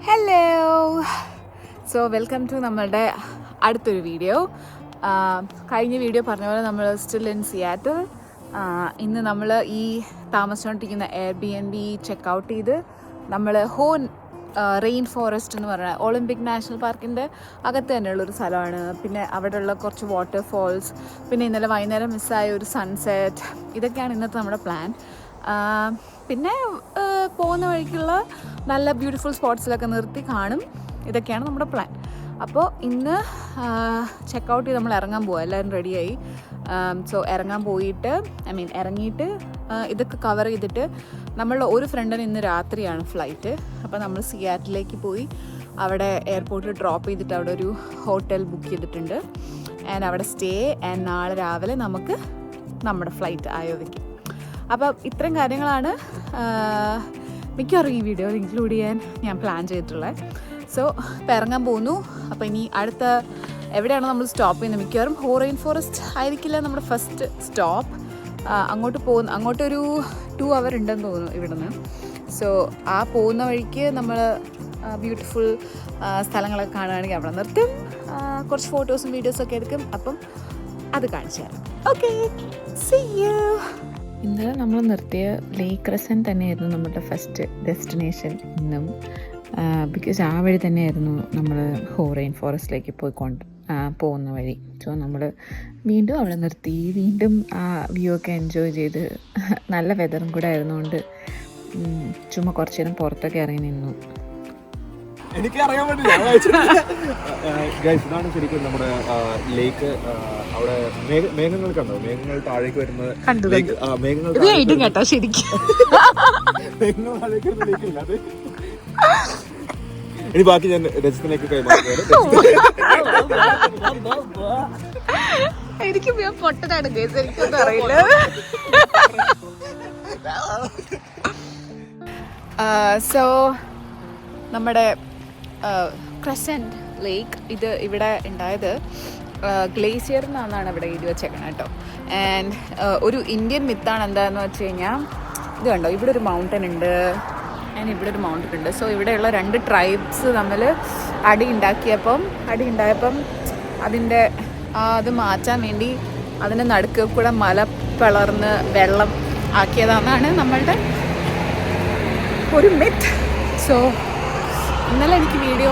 Hello. So welcome to നമ്മളുടെ അടുത്തൊരു video. കഴിഞ്ഞ വീഡിയോ പറഞ്ഞ പോലെ നമ്മൾ സ്റ്റിൽ ഇൻ സിയാറ്റിൽ. ഇന്ന് നമ്മൾ ഈ താമസിച്ചുകൊണ്ടിരിക്കുന്ന എയർബിഎൻബി ചെക്കൗട്ട് ചെയ്ത് നമ്മൾ റെയിൻ ഫോറസ്റ്റ് എന്ന് പറയുന്നത് ഒളിമ്പിക് നാഷണൽ പാർക്കിൻ്റെ അകത്ത് തന്നെയുള്ളൊരു സ്ഥലമാണ്. പിന്നെ അവിടെയുള്ള കുറച്ച് വാട്ടർഫോൾസ്, പിന്നെ ഇന്നലെ വൈകുന്നേരം മിസ്സായ ഒരു സൺസെറ്റ്, ഇതൊക്കെയാണ് ഇന്നത്തെ നമ്മുടെ പ്ലാൻ. പിന്നെ പോകുന്ന വഴിക്കുള്ള നല്ല ബ്യൂട്ടിഫുൾ സ്പോട്ട്സിലൊക്കെ നിർത്തി കാണും. ഇതൊക്കെയാണ് നമ്മുടെ പ്ലാൻ. അപ്പോൾ ഇന്ന് ചെക്കൗട്ട് ചെയ്ത് നമ്മൾ ഇറങ്ങാൻ പോവുക. എല്ലാവരും റെഡിയായി. സോ ഇറങ്ങാൻ പോയിട്ട് ഇറങ്ങിയിട്ട് ഇതൊക്കെ കവർ ചെയ്തിട്ട് നമ്മളുടെ ഒരു ഫ്രണ്ടിന് ഇന്ന് രാത്രിയാണ് ഫ്ലൈറ്റ്. അപ്പോൾ നമ്മൾ സിയാറ്റിലേക്ക് പോയി അവിടെ എയർപോർട്ടിൽ ഡ്രോപ്പ് ചെയ്തിട്ട് അവിടെ ഒരു ഹോട്ടൽ ബുക്ക് ചെയ്തിട്ടുണ്ട്. ആൻഡ് അവിടെ സ്റ്റേ. ആൻഡ് നാളെ രാവിലെ നമുക്ക് നമ്മുടെ ഫ്ലൈറ്റ് ആയോധയ്ക്ക്. അപ്പം ഇത്രയും കാര്യങ്ങളാണ് മിക്കവാറും ഈ വീഡിയോയിൽ ഇൻക്ലൂഡ് ചെയ്യാൻ ഞാൻ പ്ലാൻ ചെയ്തിട്ടുള്ളത്. സോ ഇപ്പം ഇറങ്ങാൻ പോകുന്നു. അപ്പോൾ ഇനി അടുത്ത എവിടെയാണോ നമ്മൾ സ്റ്റോപ്പ് ചെയ്യുന്നത്, മിക്കവാറും റെയിൻ ഫോറസ്റ്റ് ആയിരിക്കില്ല നമ്മുടെ ഫസ്റ്റ് സ്റ്റോപ്പ്. അങ്ങോട്ടൊരു 2 hour ഉണ്ടെന്ന് തോന്നുന്നു ഇവിടുന്ന്. സോ ആ പോകുന്ന വഴിക്ക് നമ്മൾ ബ്യൂട്ടിഫുൾ സ്ഥലങ്ങളൊക്കെ കാണുകയാണെങ്കിൽ അവിടെ നിർത്തും. കുറച്ച് ഫോട്ടോസും വീഡിയോസൊക്കെ എടുക്കും. അപ്പം അത് കാണിച്ചു തരാം. Okay, see you. ഇന്നലെ നമ്മൾ നിർത്തിയ ലേക്ക് ക്രസൻറ്റ് തന്നെയായിരുന്നു നമ്മുടെ ഫസ്റ്റ് ഡെസ്റ്റിനേഷൻ ഇന്നും. ബിക്കോസ് ആ വഴി തന്നെയായിരുന്നു നമ്മൾ റെയിൻ ഫോറസ്റ്റിലേക്ക് പോകുന്ന വഴി. സോ നമ്മൾ വീണ്ടും അവിടെ നിർത്തി, വീണ്ടും ആ വ്യൂ ഒക്കെ എൻജോയ് ചെയ്ത്, നല്ല വെതറും കൂടെ ആയിരുന്നുകൊണ്ട് ചുമ്മാ കുറച്ച് നേരം പുറത്തൊക്കെ ഇറങ്ങി നിന്നു. എനിക്ക് അറിയാൻ പറ്റില്ല. ഇതാണ് ശരിക്കും നമ്മുടെ ലേക്ക്. അവിടെ മേഘങ്ങൾ കണ്ടോ? മേഘങ്ങൾ താഴേക്ക് വരുന്നത് മേഘങ്ങൾ ശരിക്കും മേഘങ്ങൾ താഴേക്ക് വരുന്ന ലേക്കില്ല അത്. ഇനി ബാക്കി ഞാൻ രജത്തിലേക്ക് കൈമാറുകയാണ്. എനിക്ക് പൊട്ടതാണ് കേസ്, എനിക്കൊന്നും അറിയില്ല. സോ നമ്മുടെ ക്രസൻറ്റ് ലേക്ക് ഇത് ഇവിടെ ഉണ്ടായത് ഗ്ലേസിയർ എന്നാണ് ഇവിടെ എഴുതി വെച്ചേക്കണം കേട്ടോ. ആൻഡ് ഒരു ഇന്ത്യൻ മിത്താണ് എന്താണെന്ന് വെച്ച് കഴിഞ്ഞാൽ, ഇത് കണ്ടോ, ഇവിടെ ഒരു മൗണ്ടൻ ഉണ്ട്, ആൻഡ് ഇവിടെ ഒരു മൗണ്ടൻ ഉണ്ട്. സോ ഇവിടെയുള്ള 2 ട്രൈബ്സ് തമ്മിൽ അടി ഉണ്ടായപ്പം അതിൻ്റെ അത് മാറ്റാൻ വേണ്ടി അതിൻ്റെ നടുക്ക് കൂടെ മല പിളർന്ന് വെള്ളം ആക്കിയതാണെന്നാണ് നമ്മളുടെ ഒരു മിത്ത്. സോ ഇന്നലെ എനിക്ക് വീഡിയോ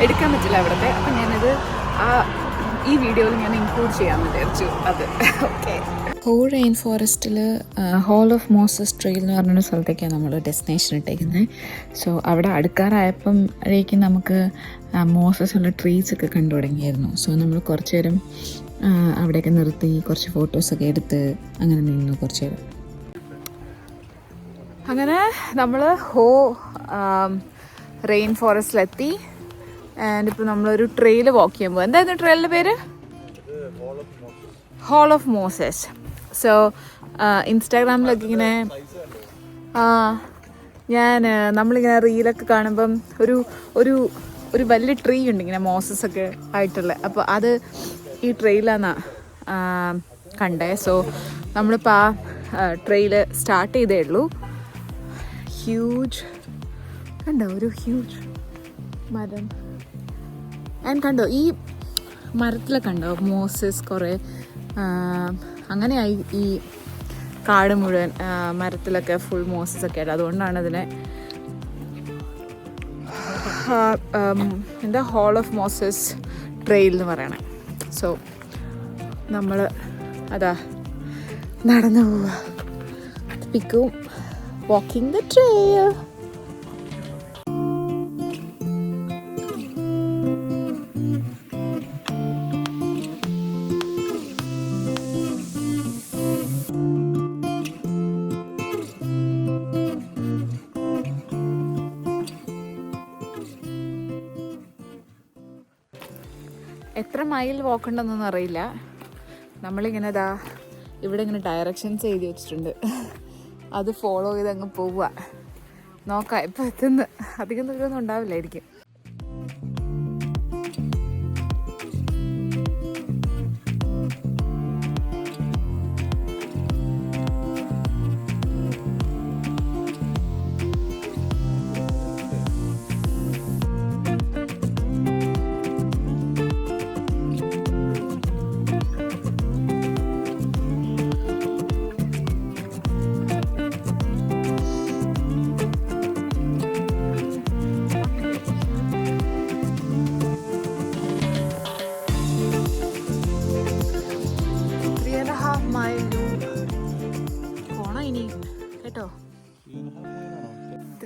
എടുക്കാൻ പറ്റില്ല അവിടുത്തെ. അപ്പം ഞാനത് ഈ വീഡിയോയിൽ ഞാൻ ഇൻക്ലൂഡ് ചെയ്യാമെന്ന് വിചാരിച്ചു. അത് ഓക്കെ. റെയിൻ ഫോറസ്റ്റിൽ ഹോൾ ഓഫ് മോസസ് ട്രെയിൽ എന്ന് പറഞ്ഞൊരു സ്ഥലത്തേക്കാണ് നമ്മൾ ഡെസ്റ്റിനേഷൻ ഇട്ടേക്കുന്നത്. സോ അവിടെ അടുക്കാറായപ്പോഴേക്കും നമുക്ക് മോസസ് ഉള്ള ട്രീസൊക്കെ കണ്ടു തുടങ്ങിയായിരുന്നു. സോ നമ്മൾ കുറച്ച് നേരം അവിടെയൊക്കെ നിർത്തി കുറച്ച് ഫോട്ടോസൊക്കെ എടുത്ത് അങ്ങനെ നിന്നു കുറച്ച് നേരം. അങ്ങനെ നമ്മൾ റെയിൻ ഫോറസ്റ്റിലെത്തി. ആൻഡ് ഇപ്പോൾ നമ്മളൊരു ട്രെയിൽ വാക്ക് ചെയ്യാൻ പോകും. എന്തായിരുന്നു ട്രെയിലിൻ്റെ പേര്? Hall of Mosses. സോ ഇൻസ്റ്റാഗ്രാമിലൊക്കെ ഇങ്ങനെ നമ്മളിങ്ങനെ റീലൊക്കെ കാണുമ്പം ഒരു വലിയ ട്രീ ഉണ്ട് ഇങ്ങനെ മോസസ് ഒക്കെ ആയിട്ടുള്ള. അപ്പോൾ അത് ഈ ട്രെയിലാണ് കണ്ടേ. സോ നമ്മളിപ്പോൾ ആ ട്രെയിൽ സ്റ്റാർട്ട് ചെയ്തേ ഉള്ളൂ. ഹ്യൂജ് കണ്ടോ, ഒരു ഹ്യൂജ് മരം. ആൻഡ് കണ്ടോ ഈ മരത്തിലൊക്കെ കണ്ടോ മോസസ് കുറേ. അങ്ങനെയായി ഈ കാട് മുഴുവൻ മരത്തിലൊക്കെ ഫുൾ മോസസ് ഒക്കെ ആയിട്ട്. അതുകൊണ്ടാണ് അതിനെ എന്താ ഹോൾ ഓഫ് മോസസ് ട്രെയിൽ എന്ന് പറയണേ. സോ നമ്മൾ അതാ നടന്നു പോവുക. പിക്കും walking the trail. എത്ര മൈൽ വാക്ക് ഉണ്ടെന്നൊന്നും അറിയില്ല. നമ്മളിങ്ങനെ ഇവിടെ ഇങ്ങനെ ഡയറക്ഷൻസ് എഴുതി വെച്ചിട്ടുണ്ട്. അത് ഫോളോ ചെയ്ത് അങ്ങ് പോവുക. നോക്കാം ഇപ്പം എത്തുന്ന. അധികം ദൂരമൊന്നും ഉണ്ടാവില്ലായിരിക്കും.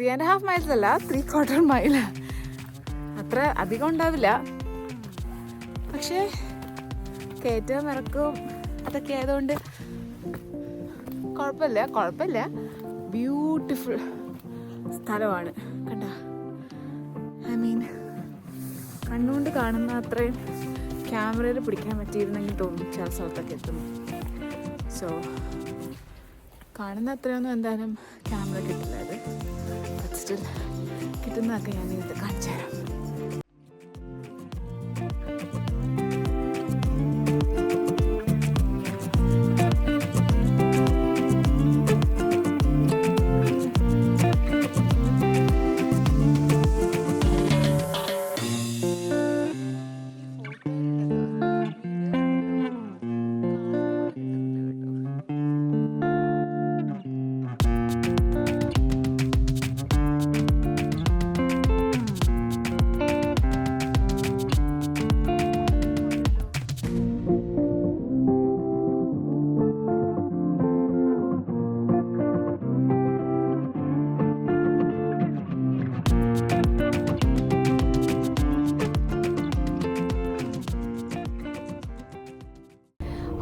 3.5 miles അല്ല, 3/4 mile. അത്ര അധികം ഉണ്ടാവില്ല, പക്ഷേ കയറ്റവും ഇറക്കവും അതൊക്കെ ആയതുകൊണ്ട് കുഴപ്പമില്ല. ബ്യൂട്ടിഫുൾ സ്ഥലമാണ്. കണ്ട, ഐ മീൻ കണ്ണുകൊണ്ട് കാണുന്ന അത്രയും ക്യാമറയിൽ പിടിക്കാൻ പറ്റിയിരുന്നെങ്കിൽ തോന്നും ചില സ്ഥലത്തൊക്കെ എത്തുന്നു. സോ കാണുന്ന അത്രയൊന്നും എന്തായാലും ക്യാമറ കിട്ടില്ല. അത് സ്റ്റിൽ കിട്ടുന്നതൊക്കെ ഞാൻ ഇത് കാണിച്ചു തരാം.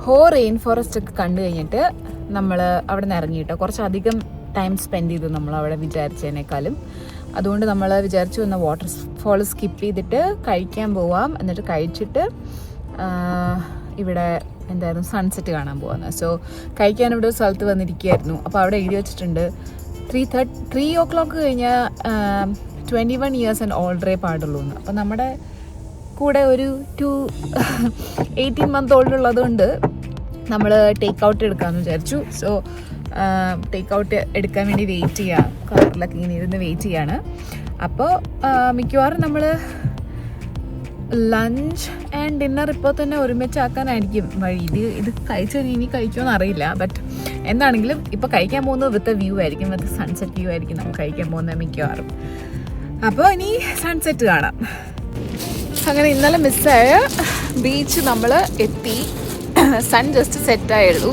ഹോ റെയിൻ ഫോറസ്റ്റ് ഒക്കെ കണ്ടു കഴിഞ്ഞിട്ട് നമ്മൾ അവിടെ നിന്ന് ഇറങ്ങിയിട്ടോ. കുറച്ചധികം ടൈം സ്പെൻഡ് ചെയ്തു നമ്മൾ അവിടെ വിചാരിച്ചതിനേക്കാളും. അതുകൊണ്ട് നമ്മൾ വിചാരിച്ചു വന്ന വാട്ടർഫോൾ സ്കിപ്പ് ചെയ്തിട്ട് കഴിക്കാൻ പോവാം, എന്നിട്ട് കഴിച്ചിട്ട് ഇവിടെ എന്തായിരുന്നു സൺസെറ്റ് കാണാൻ പോവാന്ന്. സോ കഴിക്കാൻ ഇവിടെ ഒരു സ്ഥലത്ത് വന്നിരിക്കുകയായിരുന്നു. അപ്പോൾ അവിടെ എഴുതി വെച്ചിട്ടുണ്ട് 3 o'clock കഴിഞ്ഞാൽ 21 years and older പാടുള്ളൂ എന്ന്. അപ്പോൾ നമ്മുടെ കൂടെ ഒരു 18 month old ഉള്ളതുകൊണ്ട് നമ്മൾ ടേക്ക് ഔട്ട് എടുക്കാമെന്ന് വിചാരിച്ചു. സോ ടേക്ക് ഔട്ട് എടുക്കാൻ വേണ്ടി വെയിറ്റ് ചെയ്യാം, കാറിലൊക്കെ ഇങ്ങനെ ഇരുന്ന് വെയിറ്റ് ചെയ്യാണ്. അപ്പോൾ മിക്കവാറും നമ്മൾ ലഞ്ച് ആൻഡ് ഡിന്നർ ഇപ്പോൾ തന്നെ ഒരുമിച്ചാക്കാനായിരിക്കും വഴി. ഇത് ഇനി കഴിക്കുമെന്ന് അറിയില്ല. ബട്ട് എന്താണെങ്കിലും ഇപ്പോൾ കഴിക്കാൻ പോകുന്നത് വിത്ത് വ്യൂ ആയിരിക്കും, വിത്ത് സൺസെറ്റ് വ്യൂ ആയിരിക്കും നമ്മൾ കഴിക്കാൻ പോകുന്നത് മിക്കവാറും. അപ്പോൾ ഇനി സൺസെറ്റ് കാണാം. അങ്ങനെ ഇന്നലെ മിസ്സായ ബീച്ച് നമ്മൾ എത്തി. Sun just സെറ്റായുള്ളൂ.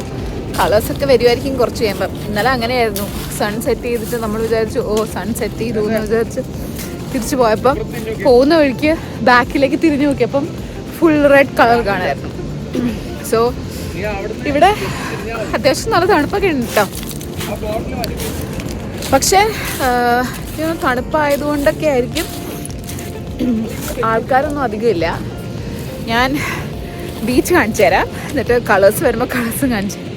കളേഴ്സൊക്കെ വരുമായിരിക്കും കുറച്ച് കഴിയുമ്പം. ഇന്നലെ അങ്ങനെയായിരുന്നു, സൺ സെറ്റ് ചെയ്തിട്ട് നമ്മൾ വിചാരിച്ചു സൺ സെറ്റ് ചെയ്തു എന്ന് വിചാരിച്ച് തിരിച്ചു പോയപ്പം പോകുന്ന വഴിക്ക് ബാക്കിലേക്ക് തിരിഞ്ഞു നോക്കിയപ്പം ഫുൾ റെഡ് കളർ കാണായിരുന്നു. സോ ഇവിടെ അത്യാവശ്യം നല്ല തണുപ്പൊക്കെ ഉണ്ട് കേട്ടോ. പക്ഷേ തണുപ്പായതുകൊണ്ടൊക്കെ ആയിരിക്കും ആൾക്കാരൊന്നും അധികം ഇല്ല. ഞാൻ ബീച്ച് കാണിച്ചു തരാം, എന്നിട്ട് കളേഴ്സ് വരുമ്പോൾ കളേഴ്സും കാണിച്ചു തരാം.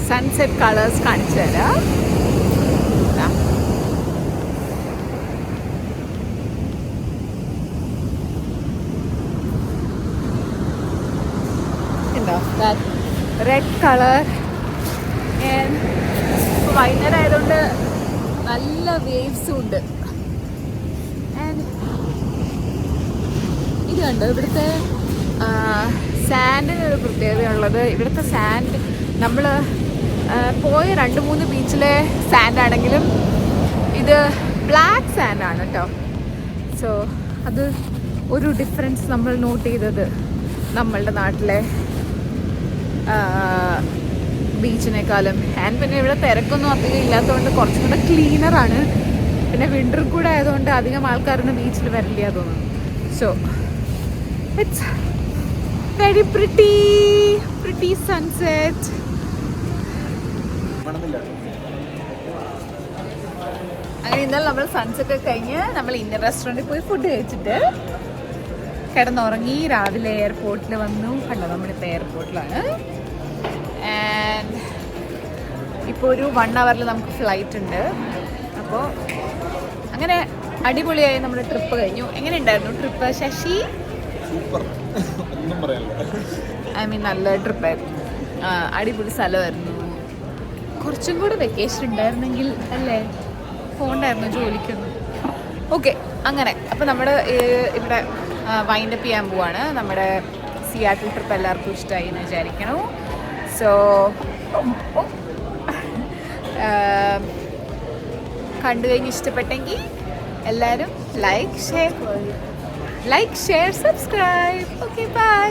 സൺസെറ്റ് കളേഴ്സ് കാണിച്ചു തരാം. Red colour. വൈകുന്നേരം ആയതുകൊണ്ട് നല്ല വേവ്സും ഉണ്ട്. ഇത് കണ്ടോ, ഇവിടുത്തെ സാൻഡിനൊരു പ്രത്യേകതയുള്ളത്, ഇവിടുത്തെ സാൻഡ് നമ്മൾ പോയ 2-3 ബീച്ചിലെ സാൻഡ് ആണെങ്കിലും ഇത് ബ്ലാക്ക് സാൻഡാണ് കേട്ടോ. സോ അത് ഒരു ഡിഫറൻസ് നമ്മൾ നോട്ട് ചെയ്തത് നമ്മളുടെ നാട്ടിലെ ബീച്ചിനേക്കാളും. ആൻഡ് പിന്നെ ഇവിടെ തിരക്കൊന്നും അധികം ഇല്ലാത്തതുകൊണ്ട് കുറച്ചും കൂടെ ക്ലീനറാണ്. പിന്നെ വിൻ്റർ കൂടെ ആയതുകൊണ്ട് അധികം ആൾക്കാരൊന്നും ബീച്ചിൽ വരില്ല തോന്നുന്നു. So it's very pretty sunset. അങ്ങനെ ഇന്നലെ നമ്മൾ സൺസെറ്റ് ഒക്കെ കഴിഞ്ഞ് നമ്മൾ ഇന്ത്യൻ റെസ്റ്റോറൻറ്റിൽ പോയി ഫുഡ് കഴിച്ചിട്ട് കിടന്നുറങ്ങി. രാവിലെ എയർപോർട്ടിൽ വന്നു. കണ്ടോ, നമ്മളിപ്പോൾ എയർപോർട്ടിലാണ്. ആൻഡ് ഇപ്പോൾ ഒരു 1 hour നമുക്ക് ഫ്ലൈറ്റ് ഉണ്ട്. അപ്പോൾ അങ്ങനെ അടിപൊളിയായി നമ്മുടെ ട്രിപ്പ് കഴിഞ്ഞു. എങ്ങനെ ഉണ്ടായിരുന്നു ട്രിപ്പ് ശശി? സൂപ്പർ, ഒന്നും പറയാനില്ല. ഐ മീൻ നല്ല ട്രിപ്പായിരുന്നു, അടിപൊളി സ്ഥലമായിരുന്നു. കുറച്ചും കൂടെ വെക്കേഷൻ ഉണ്ടായിരുന്നെങ്കിൽ അല്ലേ, പോകണ്ടായിരുന്നു ജോലിക്കൊന്നും. ഓക്കെ, അങ്ങനെ അപ്പോൾ നമ്മൾ ഇവിടെ വൈൻഡപ്പ് ചെയ്യാൻ പോവാണ്. നമ്മുടെ സിയാറ്റിൽ ട്രിപ്പ് എല്ലാവർക്കും ഇഷ്ടമായി എന്ന് വിചാരിക്കണു. സോ കണ്ടു കഴിഞ്ഞ് ഇഷ്ടപ്പെട്ടെങ്കിൽ എല്ലാവരും like share subscribe. Okay, by.